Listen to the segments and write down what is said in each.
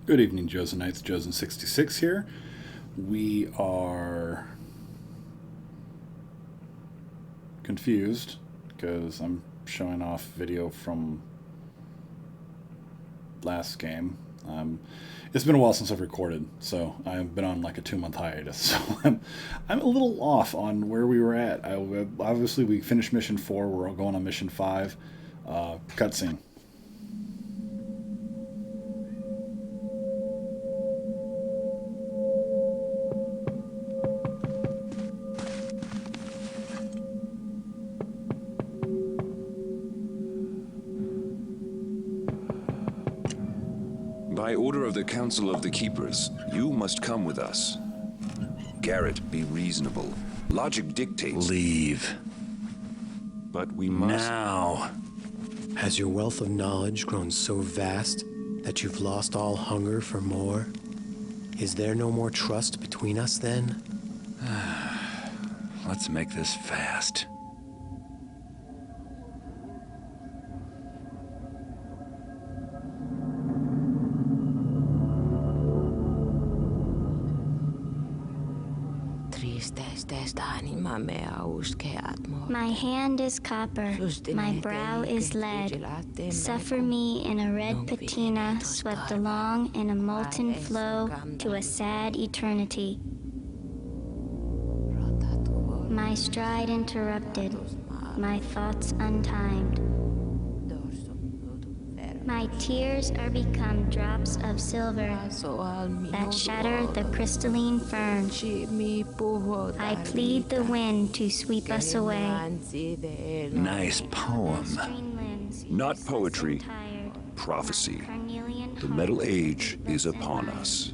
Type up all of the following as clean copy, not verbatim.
Good evening, Josen Knights. Josen66 here. We are confused because I'm showing off video from last game. It's been a while since I've recorded, so I've been on like a 2-month hiatus. So I'm a little off on where we were at. Obviously, we finished mission 4. We're going on mission 5. Cutscene. By order of the Council of the Keepers, you must come with us. Garrett, be reasonable. Logic dictates. Leave. But we must... Now. Has your wealth of knowledge grown so vast that you've lost all hunger for more? Is there no more trust between us then? Let's make this fast. My hand is copper, my brow is lead. Suffer me in a red patina swept along in a molten flow to a sad eternity. My stride interrupted, my thoughts untimed. My tears are become drops of silver that shatter the crystalline fern. I plead the wind to sweep us away. Nice poem. Not poetry, prophecy. The Metal Age is upon us.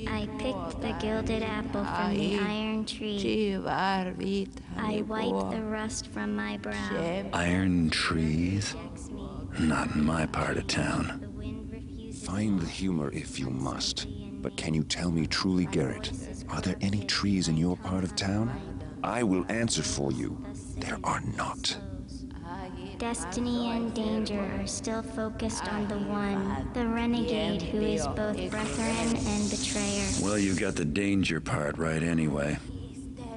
I picked the gilded apple from the iron tree. I wipe the rust from my brow. Iron trees? Not in my part of town. Find the humor if you must. But can you tell me truly, Garrett, are there any trees in your part of town? I will answer for you. There are not. Destiny and danger are still focused on the one, the renegade who is both brethren and betrayer. Well, you got the danger part right anyway.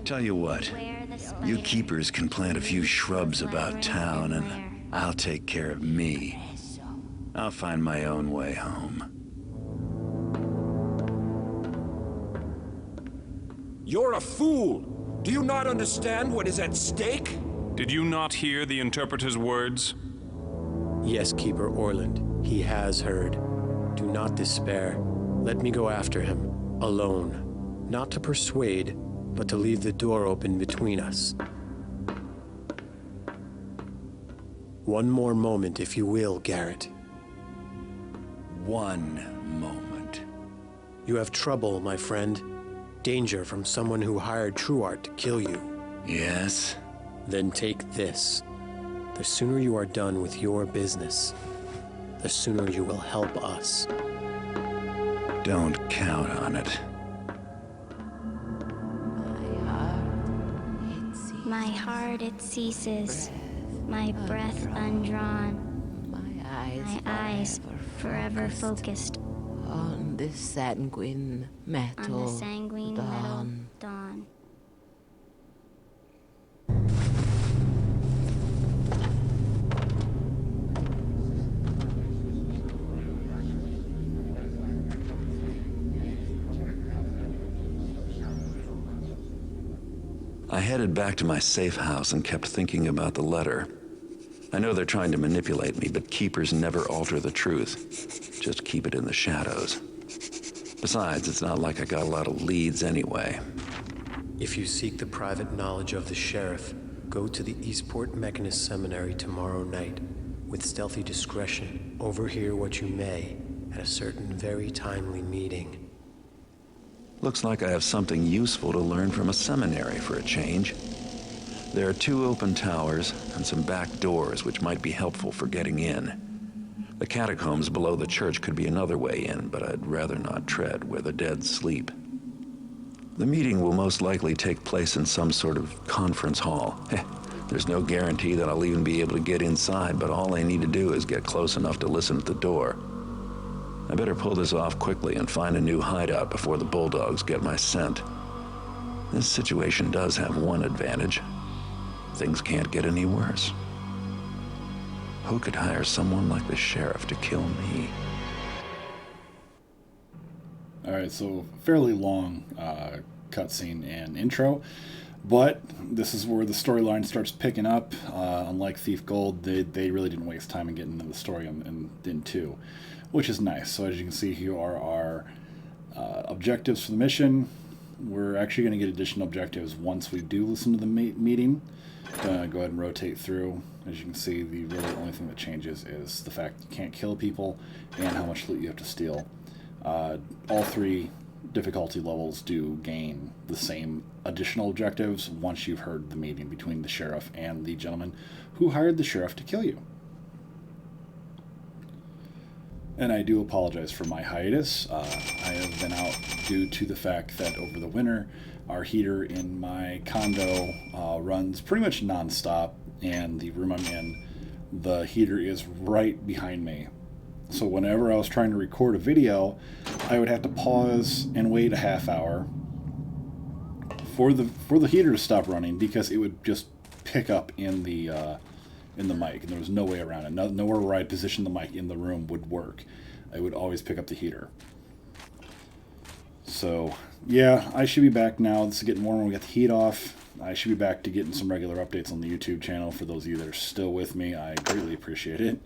Tell you what, you keepers can plant a few shrubs about town and I'll take care of me. I'll find my own way home. You're a fool! Do you not understand what is at stake? Did you not hear the interpreter's words? Yes, Keeper Orland, he has heard. Do not despair. Let me go after him, alone. Not to persuade, but to leave the door open between us. One more moment, if you will, Garrett. One moment. You have trouble, my friend. Danger from someone who hired Truart to kill you. Yes? Then take this. The sooner you are done with your business, the sooner you will help us. Don't count on it. My heart it ceases, my breath undrawn, my eyes forever focused on the sanguine metal dawn. I headed back to my safe house and kept thinking about the letter. I know they're trying to manipulate me, but keepers never alter the truth. Just keep it in the shadows. Besides, it's not like I got a lot of leads anyway. If you seek the private knowledge of the sheriff, go to the Eastport Mechanist Seminary tomorrow night. With stealthy discretion, overhear what you may at a certain very timely meeting. Looks like I have something useful to learn from a seminary for a change. There are 2 open towers and some back doors which might be helpful for getting in. The catacombs below the church could be another way in, but I'd rather not tread where the dead sleep. The meeting will most likely take place in some sort of conference hall. There's no guarantee that I'll even be able to get inside, but all I need to do is get close enough to listen at the door. I better pull this off quickly and find a new hideout before the bulldogs get my scent. This situation does have one advantage. Things can't get any worse. Who could hire someone like the sheriff to kill me? Alright, so fairly long cutscene and intro, but this is where the storyline starts picking up. Unlike Thief Gold, they really didn't waste time in getting into the story in 2, which is nice. So as you can see, here are our objectives for the mission. We're actually going to get additional objectives once we do listen to the meeting. Go ahead and rotate through. As you can see, the really only thing that changes is the fact you can't kill people and how much loot you have to steal. All 3 difficulty levels do gain the same additional objectives once you've heard the meeting between the sheriff and the gentleman who hired the sheriff to kill you. And I do apologize for my hiatus. I have been out due to the fact that over the winter, our heater in my condo runs pretty much non-stop, and the room I'm in, the heater is right behind me. So whenever I was trying to record a video, I would have to pause and wait a half hour for the heater to stop running, because it would just pick up in the mic, and there was no way around it. Nowhere where I positioned the mic in the room would work. I would always pick up the heater. So yeah, I should be back now. This is getting warmer. We got the heat off. I should be back to getting some regular updates on the YouTube channel. For those of you that are still with me, I greatly appreciate it.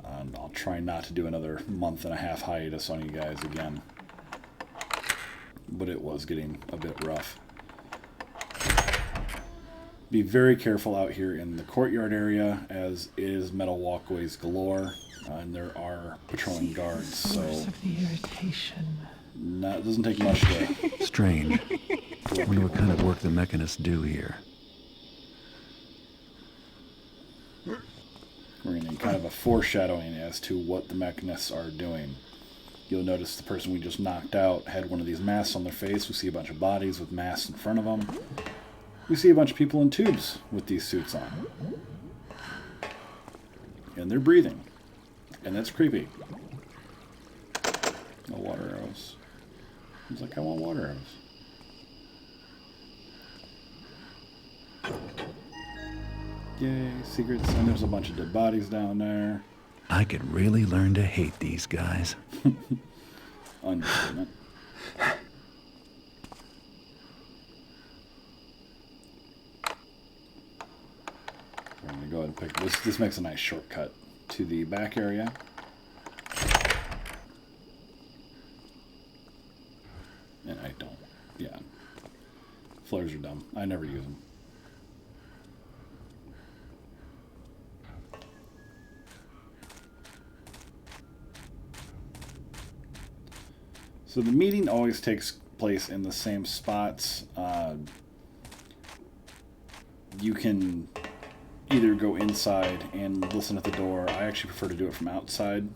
And I'll try not to do another month-and-a-half hiatus on you guys again. But it was getting a bit rough. Be very careful out here in the courtyard area, as it is metal walkways galore, and there are patrolling guards. So of the irritation. It doesn't take much to... Strange. I wonder what kind of work the mechanists do here. We're getting kind of a foreshadowing as to what the mechanists are doing. You'll notice the person we just knocked out had one of these masks on their face. We see a bunch of bodies with masks in front of them. We see a bunch of people in tubes with these suits on. And they're breathing. And that's creepy. No water arrows. He's like, I want water arrows. Yay, secrets. And there's a bunch of dead bodies down there. I could really learn to hate these guys. Understatement. I'm going to go ahead and pick this. This makes a nice shortcut to the back area. And I don't. Yeah. Flares are dumb. I never use them. So the meeting always takes place in the same spots. You can either go inside and listen at the door. I actually prefer to do it from outside.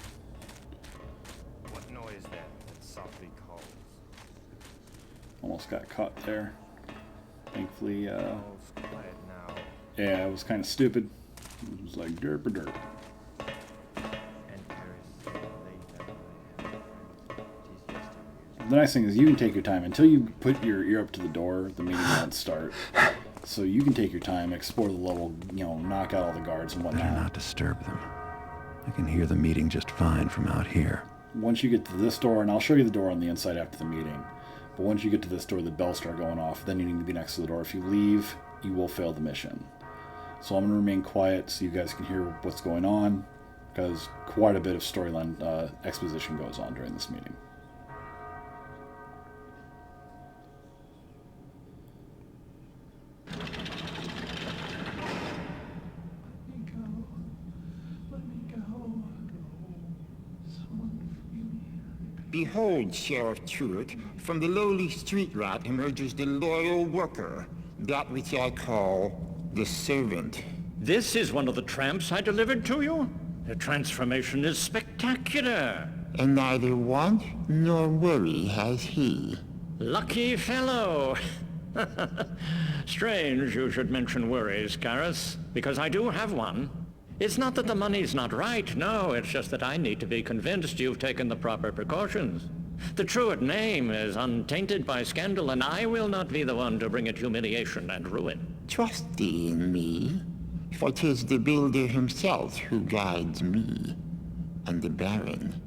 What noise that softly calls? Almost got caught there. Thankfully, All's quiet now. yeah, it was kind of stupid. It was like derp or derp. And Paris late at night. It is yesterday. The nice thing is you can take your time. Until you put your ear up to the door, the meeting won't start. So you can take your time, explore the level, knock out all the guards and Better whatnot. not disturb them. I can hear the meeting just fine from out here. Once you get to this door, and I'll show you the door on the inside after the meeting, but once you get to this door, the bells start going off. Then you need to be next to the door. If you leave, you will fail the mission. So I'm going to remain quiet so you guys can hear what's going on, because quite a bit of storyline exposition goes on during this meeting. Behold, Sheriff Truitt, from the lowly street rat emerges the loyal worker, that which I call the servant. This is one of the tramps I delivered to you? The transformation is spectacular. And neither want nor worry has he. Lucky fellow. Strange you should mention worries, Garrus, because I do have one. It's not that the money's not right, no, it's just that I need to be convinced you've taken the proper precautions. The Truett name is untainted by scandal, and I will not be the one to bring it humiliation and ruin. Trust thee in me, for 'tis the builder himself who guides me, and the Baron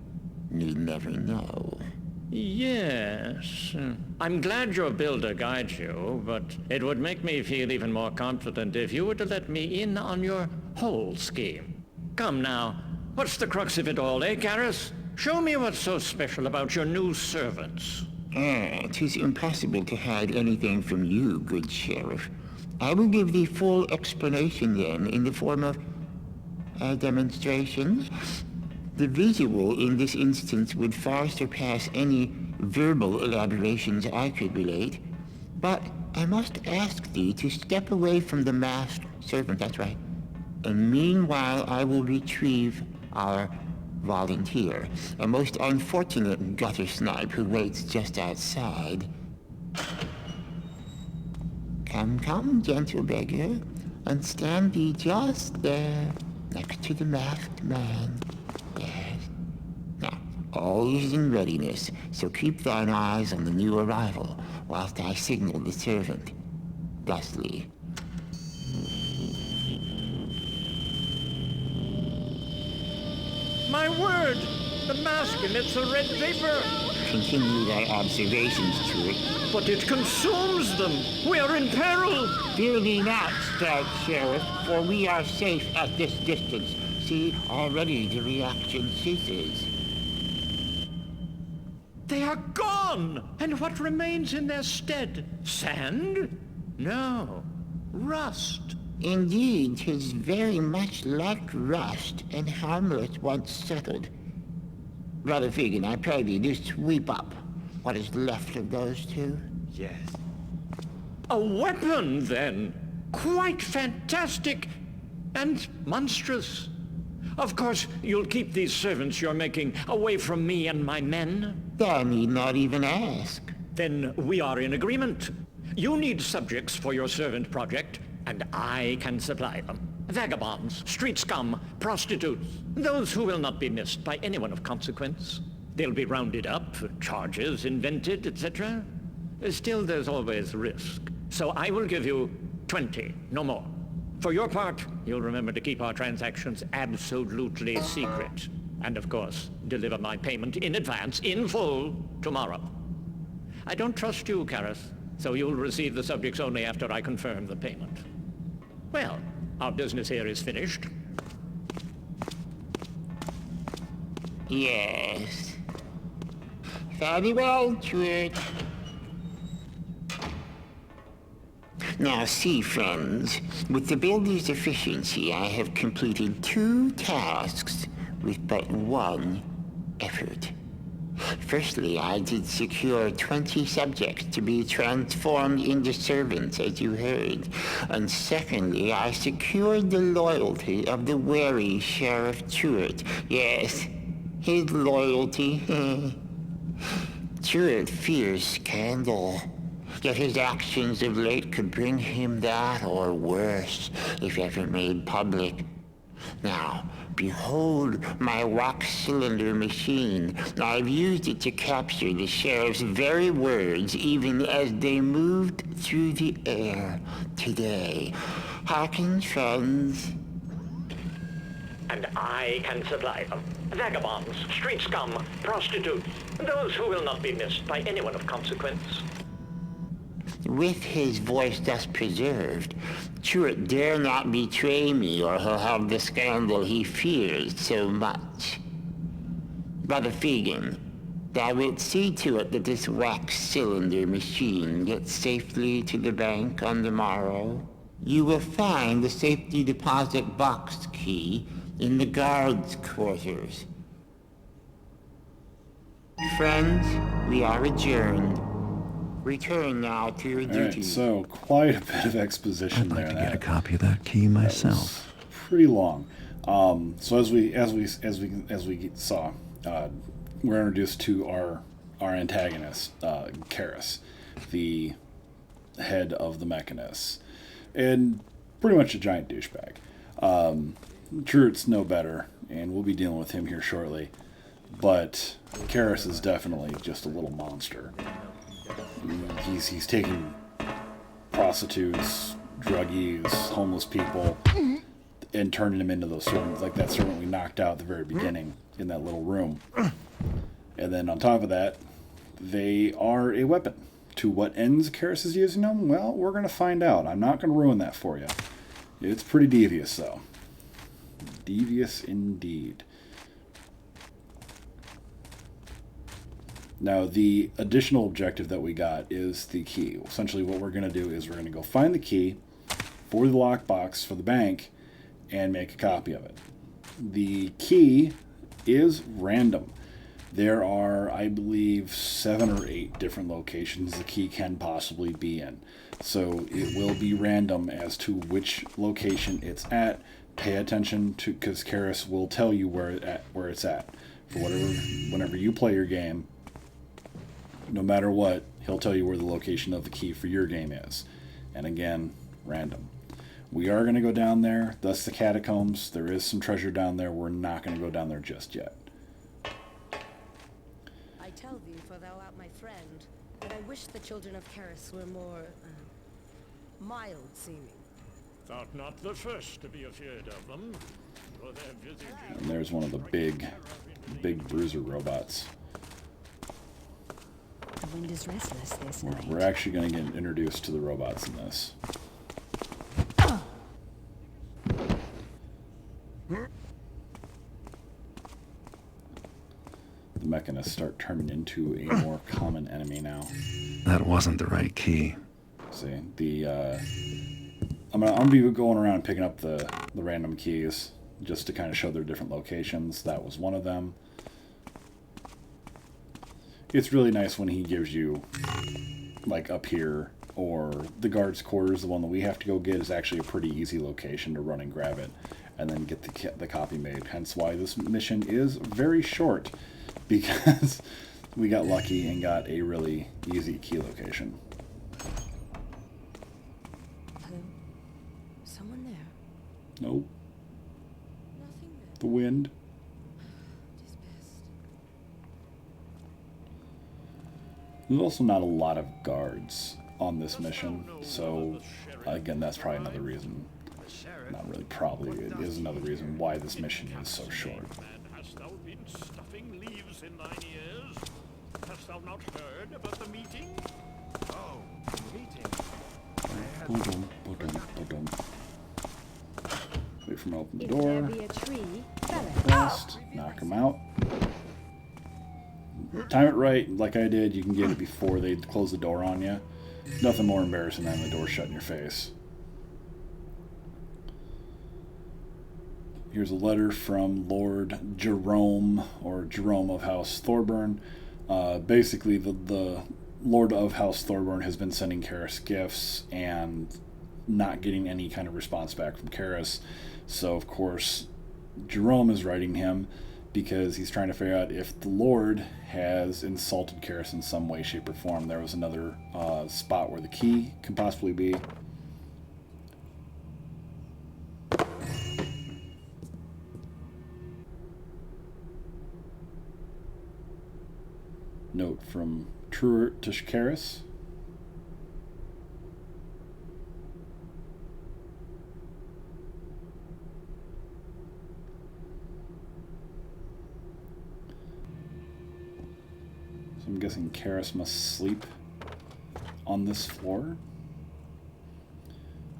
need never know. Yes. I'm glad your builder guides you, but it would make me feel even more confident if you were to let me in on your whole scheme. Come now, what's the crux of it all, eh, Garrus? Show me what's so special about your new servants. 'Tis impossible to hide anything from you, good sheriff. I will give thee full explanation then, in the form of a demonstration. The visual in this instance would far surpass any verbal elaborations I could relate, but I must ask thee to step away from the masked servant, that's right. And meanwhile I will retrieve our volunteer, a most unfortunate gutter snipe who waits just outside. Come, come, gentle beggar, and stand thee just there, next to the masked man. Yes. Now, all is in readiness, so keep thine eyes on the new arrival, whilst I signal the servant. Thusly. My word! The mask emits a red vapor! Continue thy observations to it. But it consumes them! We are in peril! Fear thee not, stout sheriff, for we are safe at this distance. See, already the reaction ceases. They are gone! And what remains in their stead? Sand? No. Rust. Indeed, 'tis very much like rust, and harmless once settled. Brother Fegan, I pray thee, do sweep up what is left of those two. Yes. A weapon, then! Quite fantastic and monstrous. Of course, you'll keep these servants you're making away from me and my men. Thou need not even ask. Then we are in agreement. You need subjects for your servant project, and I can supply them. Vagabonds, street scum, prostitutes, those who will not be missed by anyone of consequence. They'll be rounded up, charges invented, etc. Still, there's always risk. So I will give you 20, no more. For your part, you'll remember to keep our transactions absolutely secret. And of course, deliver my payment in advance, in full, tomorrow. I don't trust you, Karis, so you'll receive the subjects only after I confirm the payment. Well, our business here is finished. Yes. Very well, Truett. Now see, friends, with the builder's efficiency, I have completed 2 tasks with but 1 effort. Firstly, I did secure 20 subjects to be transformed into servants, as you heard. And secondly, I secured the loyalty of the wary Sheriff Truett. Yes, his loyalty. Truett fears scandal. Yet his actions of late could bring him that or worse, if ever made public. Now, behold my wax cylinder machine. I've used it to capture the sheriff's very words, even as they moved through the air today. Hearken, friends. And I can supply them. Vagabonds, street scum, prostitutes, those who will not be missed by anyone of consequence. With his voice thus preserved, Truett dare not betray me, or he'll have the scandal he fears so much. Brother Fegan, thou wilt see to it that this wax cylinder machine gets safely to the bank on the morrow. You will find the safety deposit box key in the guards' quarters. Friends, we are adjourned. Return now to your duty. Alright, so quite a bit of exposition I'd there. like to get a copy of that key myself. Pretty long. So as we saw, we're introduced to our antagonist, Karis, the head of the Mechanists, and pretty much a giant douchebag. Truart's no better, and we'll be dealing with him here shortly. But Karis is definitely just a little monster. He's taking prostitutes, druggies, homeless people, and turning them into those servants, like that servant we knocked out at the very beginning in that little room. And then on top of that, they are a weapon. To what ends Karis is using them? Well, we're going to find out. I'm not going to ruin that for you. It's pretty devious, though. Devious indeed. Now, the additional objective that we got is the key. Essentially, what we're going to do is we're going to go find the key for the lockbox for the bank and make a copy of it. The key is random. There are, I believe, 7 or 8 different locations the key can possibly be in. So it will be random as to which location it's at. Pay attention to, because Karis will tell you where it's at. For whenever you play your game, no matter what, he'll tell you where the location of the key for your game is. And again, random. We are going to go down there, thus the catacombs. There is some treasure down there. We're not going to go down there just yet. I tell thee, for thou art my friend, that I wish the children of Karis were more, mild-seeming. Thou'rt not the first to be afeard of them, for their visages. And there's one of the big bruiser robots. The wind is restless this night. We're actually going to get introduced to the robots in this. The mechanists start turning into a more common enemy now. That wasn't the right key. See, I'm gonna be going around and picking up the random keys just to kind of show their different locations. That was one of them. It's really nice when he gives you, like up here, or the guard's quarters, the one that we have to go get, is actually a pretty easy location to run and grab it, and then get the copy made. Hence why this mission is very short, because we got lucky and got a really easy key location. Hello? Someone there? Nope. Nothing there. The wind. There's also not a lot of guards on this mission, so again, that's probably another reason. Not really, probably. It is another reason why this mission is so short. Hast thou been stuffing leaves in thine ears? Hast thou not heard about the meeting? Oh, meeting. Wait for him to open the door. If there be a tree, fell it. First, knock him out. Time it right, like I did, you can get it before they close the door on you. Nothing more embarrassing than the door shut in your face. Here's a letter from Lord Jerome, or Jerome of House Thorburn. Basically, the Lord of House Thorburn has been sending Karis gifts and not getting any kind of response back from Karis. So, of course, Jerome is writing him because he's trying to figure out if the Lord has insulted Karis in some way, shape, or form. There was another spot where the key can possibly be. Note from Truart to Karis. So I'm guessing Karis must sleep on this floor.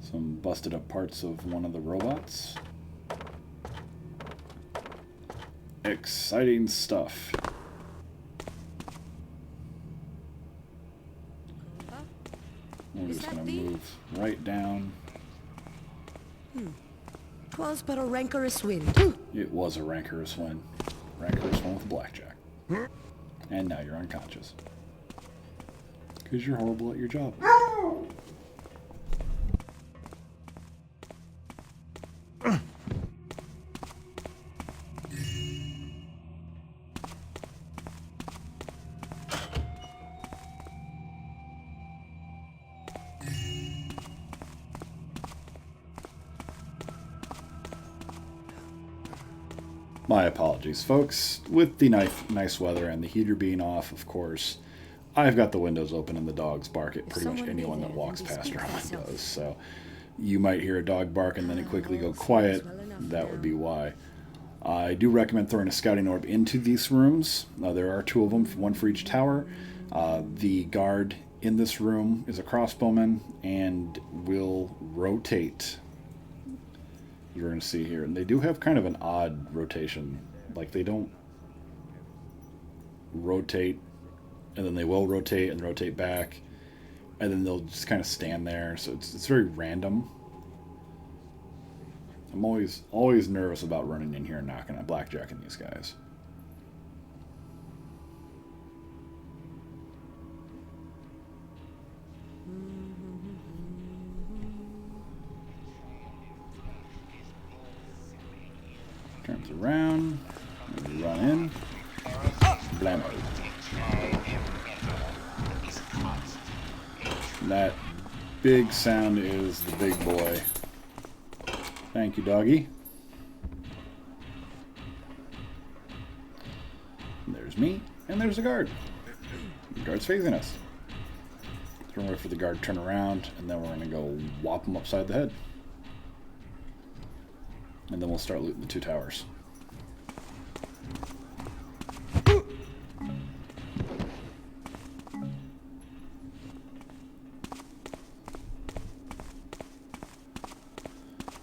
Some busted up parts of one of the robots. Exciting stuff. We're just going to move right down. 'Twas but a rancorous wind. It was a rancorous one. Rancorous one with a blackjack. And now you're unconscious. Because you're horrible at your job. My apologies, folks. With the nice weather and the heater being off, of course, I've got the windows open and the dogs bark at pretty much anyone that walks past our windows. So you might hear a dog bark and then it quickly go quiet. That would be why. I do recommend throwing a scouting orb into these rooms. There are 2 of them, one for each tower. The guard in this room is a crossbowman and will rotate. You're going to see here. And they do have kind of an odd rotation. Like, they don't rotate, and then they will rotate and rotate back, and then they'll just kind of stand there. So it's very random. I'm always nervous about running in here and knocking on blackjacking these guys. Turns around, run in, blammo. That big sound is the big boy. Thank you, doggy. And there's me, and there's the guard. The guard's facing us. So we're going to wait for the guard to turn around, and then we're going to go whop him upside the head. And then we'll start looting the 2 towers.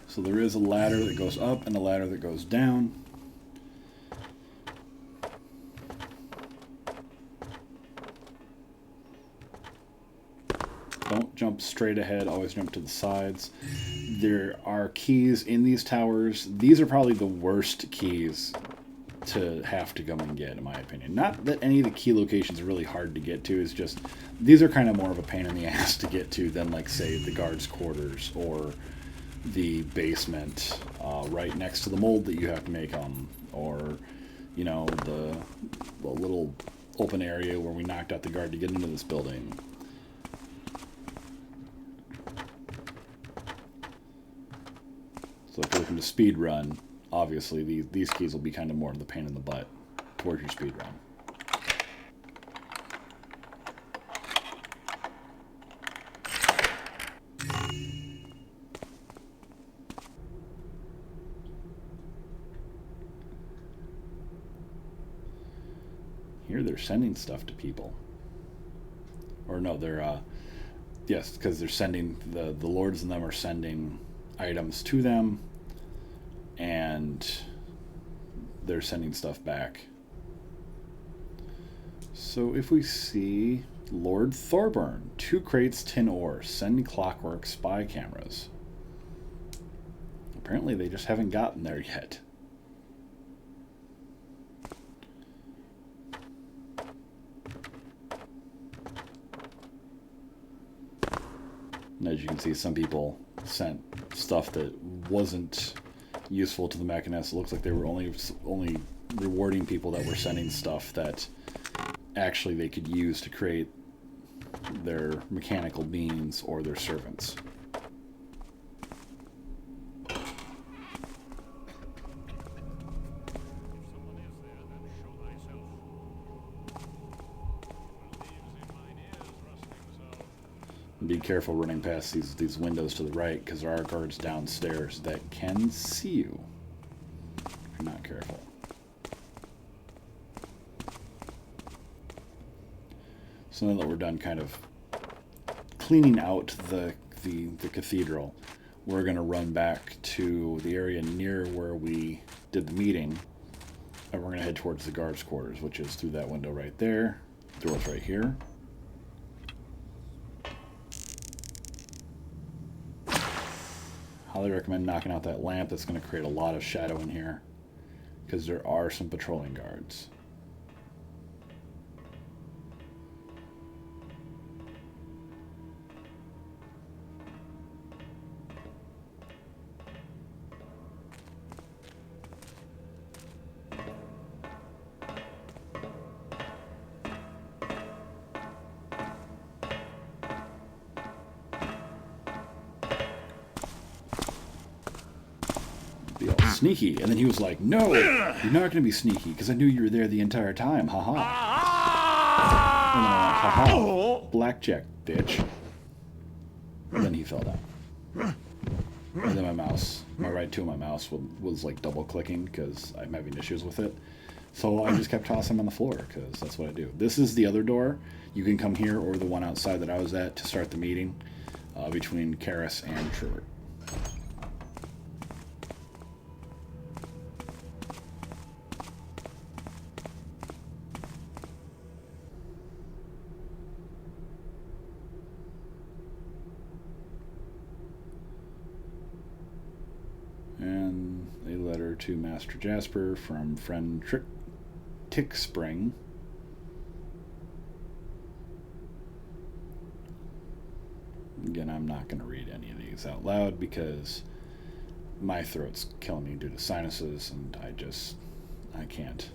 So there is a ladder that goes up and a ladder that goes down. Don't jump straight ahead, always jump to the sides. There are keys in these towers. These are probably the worst keys to have to come and get, in my opinion. Not that any of the key locations are really hard to get to, it's just these are kind of more of a pain in the ass to get to than, like, say, the guards' quarters or the basement right next to the mold that you have to make on, or, you know, the little open area where we knocked out the guard to get into this building. So if you're looking to speed run, obviously these keys will be kind of more of the pain in the butt towards your speed run. Here they're sending stuff to people. Or no, they're, yes, because they're sending, the lords and them are sending items to them, and they're sending stuff back. So if we see Lord Thorburn, 2 crates, tin ore, send clockwork spy cameras. Apparently they just haven't gotten there yet. And as you can see, some people sent stuff that wasn't useful to the Mechanist. It looks like they were only rewarding people that were sending stuff that actually they could use to create their mechanical beings or their servants. Be careful running past these windows to the right, because there are guards downstairs that can see you if you're not careful. So now that we're done kind of cleaning out the cathedral, we're going to run back to the area near where we did the meeting, and we're going to head towards the guards' quarters, which is through that window right there. Door's right here. Highly recommend knocking out that lamp. That's going to create a lot of shadow in here, because there are some patrolling guards. Be all Sneaky. And then he was like, no, you're not going to be sneaky, because I knew you were there the entire time. Ha-ha. And then I went, ha-ha. Blackjack, bitch. And then he fell down. And then my right two of my mouse was like double clicking because I'm having issues with it. So I just kept tossing him on the floor because that's what I do. This is the other door. You can come here or the one outside that I was at to start the meeting between Karis and Truart. And a letter to Master Jasper from friend Tickspring. Again, I'm not going to read any of these out loud because my throat's killing me due to sinuses, and I can't.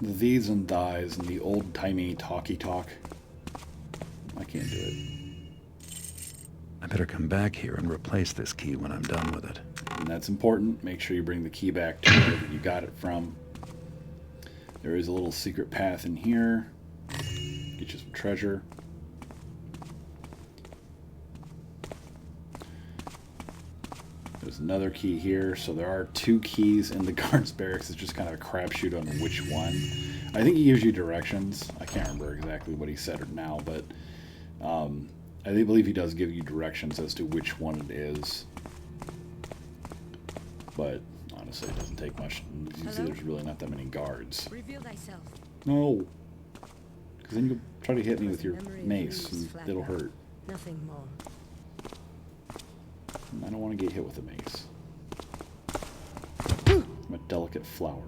The these and thys and the old-timey talky talk, I can't do it. I better come back here and replace this key when I'm done with it. And that's important. Make sure you bring the key back to where you got it from. There is a little secret path in here. Get you some treasure. There's another key here. So there are 2 keys in the guards barracks. It's just kind of a crapshoot on which one. I think he gives you directions. I can't remember exactly what he said now, but I believe he does give you directions as to which one it is. But honestly, it doesn't take much. You see there's really not that many guards. Reveal thyself. No. Because then you'll try to hit me with your mace, and it'll hurt. Nothing more. And I don't want to get hit with a mace. I'm a delicate flower.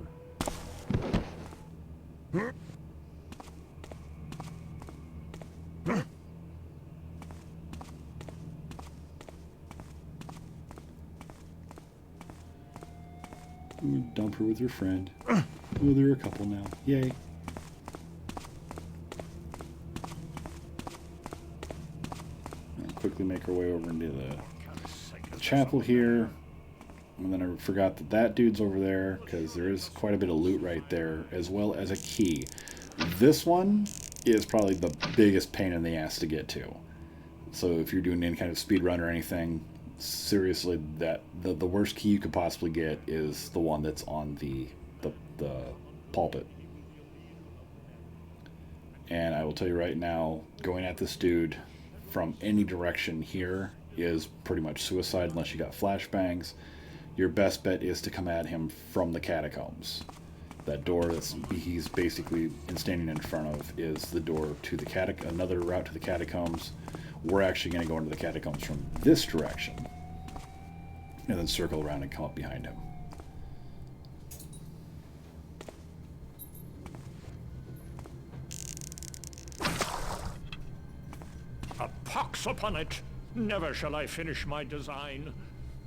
Dump her with your friend. Oh, they're a couple now. Yay. And quickly make our way over into the chapel here. And then I forgot that dude's over there because there is quite a bit of loot right there, as well as a key. This one is probably the biggest pain in the ass to get to. So if you're doing any kind of speed run or anything, seriously, that the worst key you could possibly get is the one that's on the pulpit. And I will tell you right now, going at this dude from any direction here is pretty much suicide unless you got flashbangs. Your best bet is to come at him from the catacombs. That door that he's basically standing in front of is the door to another route to the catacombs. We're actually going to go into the catacombs from this direction and then circle around and come up behind him. A pox upon it! Never shall I finish my design.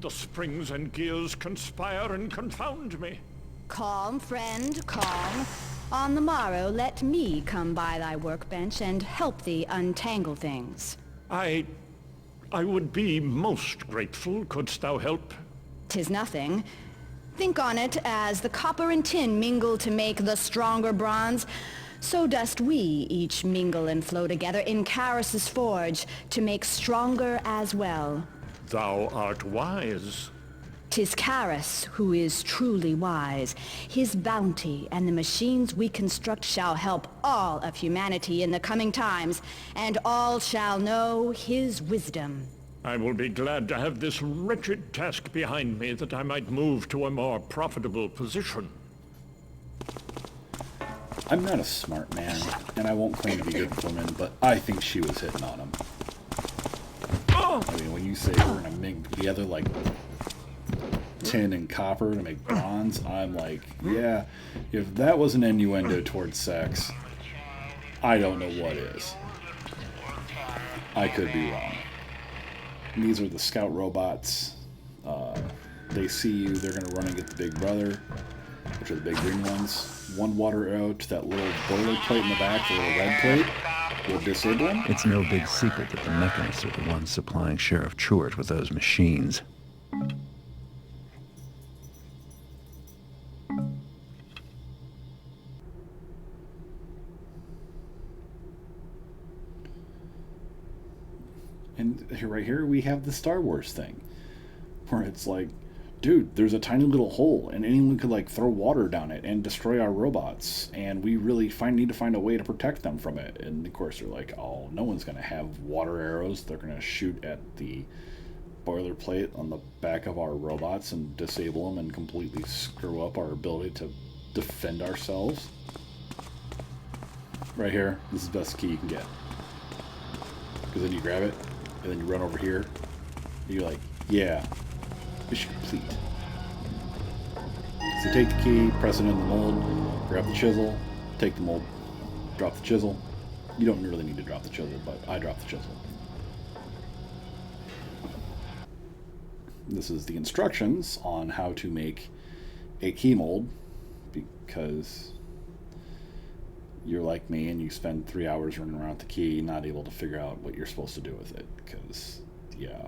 The springs and gears conspire and confound me. Calm, friend, calm. On the morrow, let me come by thy workbench and help thee untangle things. I would be most grateful, couldst thou help? 'Tis nothing. Think on it as the copper and tin mingle to make the stronger bronze. So dost we each mingle and flow together in Karis' forge to make stronger as well. Thou art wise. 'Tis Karis who is truly wise. His bounty and the machines we construct shall help all of humanity in the coming times, and all shall know his wisdom. I will be glad to have this wretched task behind me that I might move to a more profitable position. I'm not a smart man, and I won't claim to be good woman, but I think she was hitting on him. I mean, when you say we're gonna make together like tin and copper to make bronze, I'm like, yeah, if that was an innuendo towards sex, I don't know what is. I could be wrong. And these are the scout robots. They see you, they're gonna run and get the big brother, which are the big green ones. One water arrow to that little boiler plate in the back, the little red plate, will disable him. It's no big secret that the mechanists are the ones supplying Sheriff Truart with those machines. And here, right here, we have the Star Wars thing, where it's like, dude, there's a tiny little hole, and anyone could like throw water down it and destroy our robots, and we really need to find a way to protect them from it. And of course, they're like, oh, no one's gonna have water arrows. They're gonna shoot at the boilerplate on the back of our robots and disable them and completely screw up our ability to defend ourselves. Right here, this is the best key you can get. Because then you grab it, and then you run over here, and you're like, yeah, mission complete. So take the key, press it in the mold, grab the chisel, take the mold, drop the chisel. You don't really need to drop the chisel, but I drop the chisel. This is the instructions on how to make a key mold, because you're like me and you spend 3 hours running around with the key not able to figure out what you're supposed to do with it, because, yeah,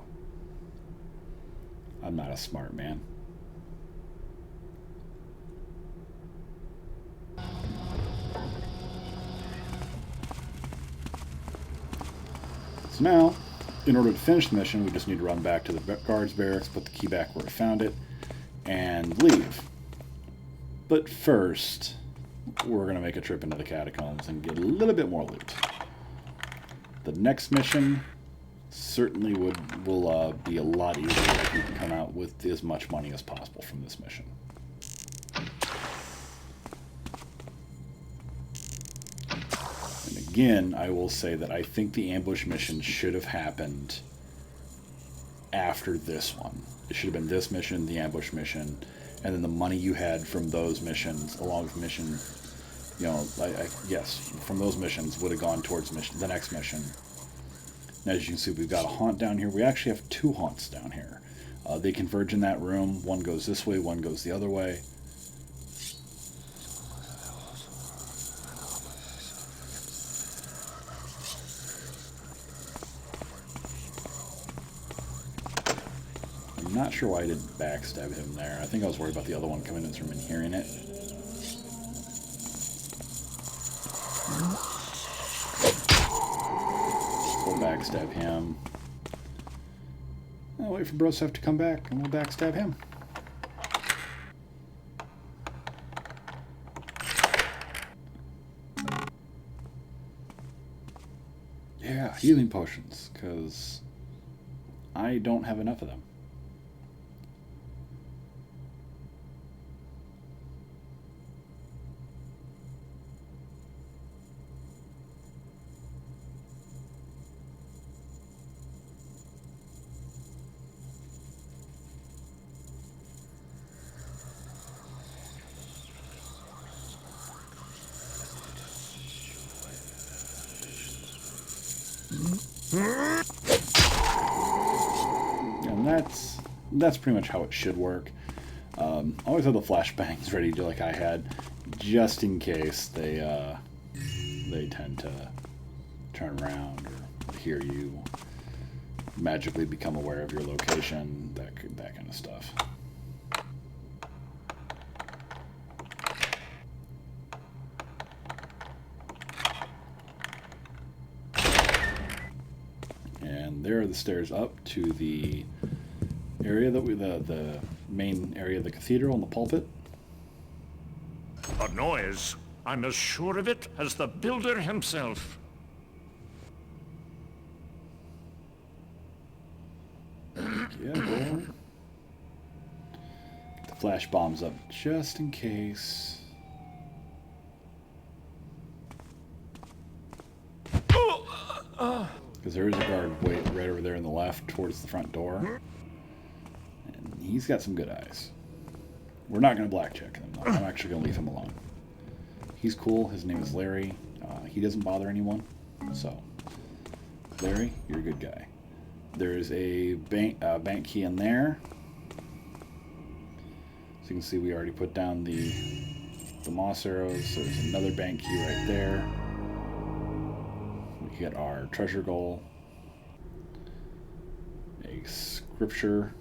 I'm not a smart man. So now, in order to finish the mission, we just need to run back to the guards barracks, put the key back where we found it, and leave. But first, we're going to make a trip into the catacombs and get a little bit more loot. The next mission certainly will be a lot easier if we can come out with as much money as possible from this mission. And again, I will say that I think the ambush mission should have happened after this one. It should have been this mission, the ambush mission, and then the money you had from those missions, along with mission, you know, yes, from those missions would have gone towards the next mission. And as you can see, we've got a haunt down here. We actually have 2 haunts down here. They converge in that room. One goes this way, one goes the other way. I'm not sure why I didn't backstab him there. I think I was worried about the other one coming in this room and hearing it. We'll backstab him. I'll wait for Broseph to come back and we'll backstab him. Yeah, healing potions, because I don't have enough of them. And that's pretty much how it should work. Always have the flashbangs ready, like I had, just in case they tend to turn around or hear you, magically become aware of your location, that kind of stuff. And there are the stairs up to the area that the main area of the cathedral and the pulpit. A noise. I'm as sure of it as the builder himself. Yeah, boy. Get the flash bombs up just in case. Because there is a guard right over there on the left towards the front door. And he's got some good eyes. We're not going to blackjack him. I'm actually going to leave him alone. He's cool. His name is Larry. He doesn't bother anyone. So, Larry, you're a good guy. There's a bank key in there. So you can see we already put down the moss arrows. There's another bank key right there. We get our treasure goal. A scripture.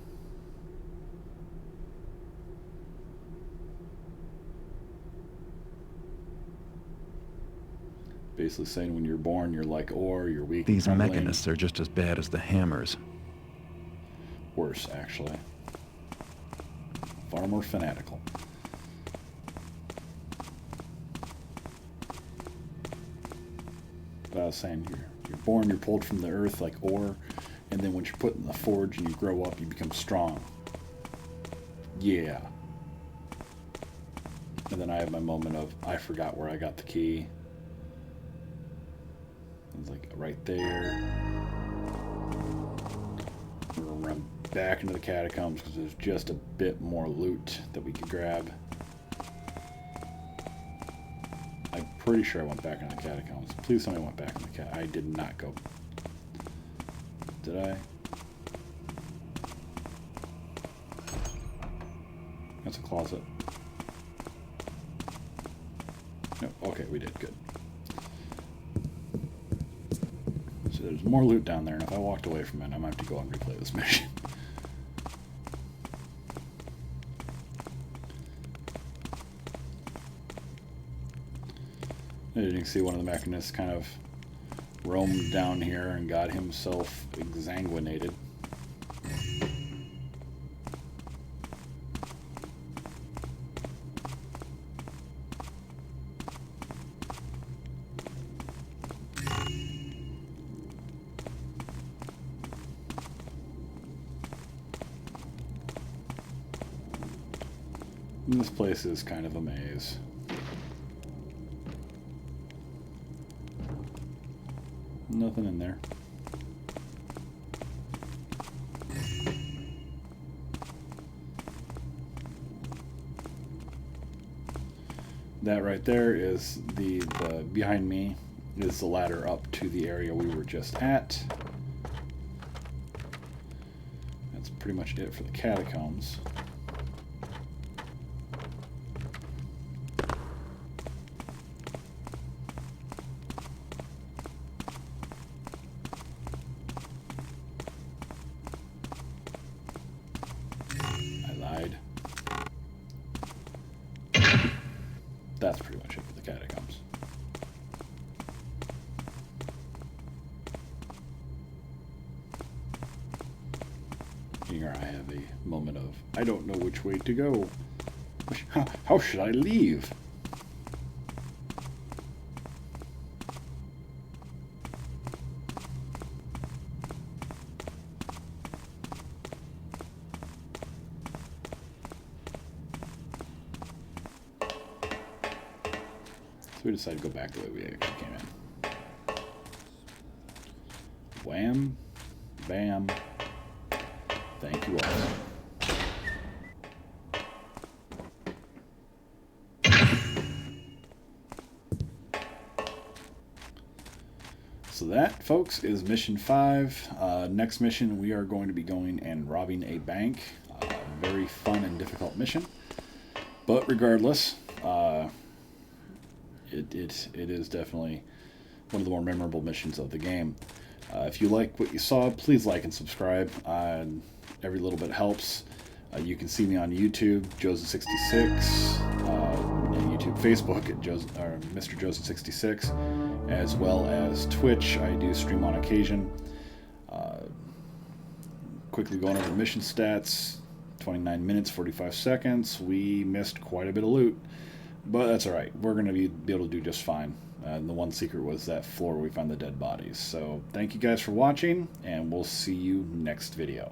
Basically saying when you're born, you're like ore, you're weak. These mechanists are just as bad as the hammers. Worse, actually. Far more fanatical. But I was saying, you're born, you're pulled from the earth like ore, and then once you're put in the forge and you grow up, you become strong. Yeah. And then I have my moment of, I forgot where I got the key. It's like right there. We're gonna run back into the catacombs because there's just a bit more loot that we could grab. I'm pretty sure I went back into the catacombs. Please tell me I went back in the I did not go. Did I? That's a closet. No, okay, we did. Good. So there's more loot down there, and if I walked away from it, I might have to go and replay this mission. As you can see, one of the mechanists kind of roamed down here and got himself exsanguinated. And this place is kind of a maze. Nothing in there. That right there is the behind me is the ladder up to the area we were just at. That's pretty much it for the catacombs. That's pretty much it for the catacombs. Here I have a moment of, I don't know which way to go. How should I leave? So we decided to go back the way we actually came in. Wham, bam, thank you all. So that, folks, is mission 5. Next mission, we are going to be going and robbing a bank. Very fun and difficult mission. But regardless, it is definitely one of the more memorable missions of the game. If you like what you saw, please like and subscribe. Every little bit helps. You can see me on YouTube, Josen66, and YouTube, Facebook at Mr. Josen66, as well as Twitch. I do stream on occasion. Quickly going over mission stats, 29 minutes, 45 seconds. We missed quite a bit of loot, but that's alright. We're going to be able to do just fine. And the one secret was that floor where we found the dead bodies. So thank you guys for watching, and we'll see you next video.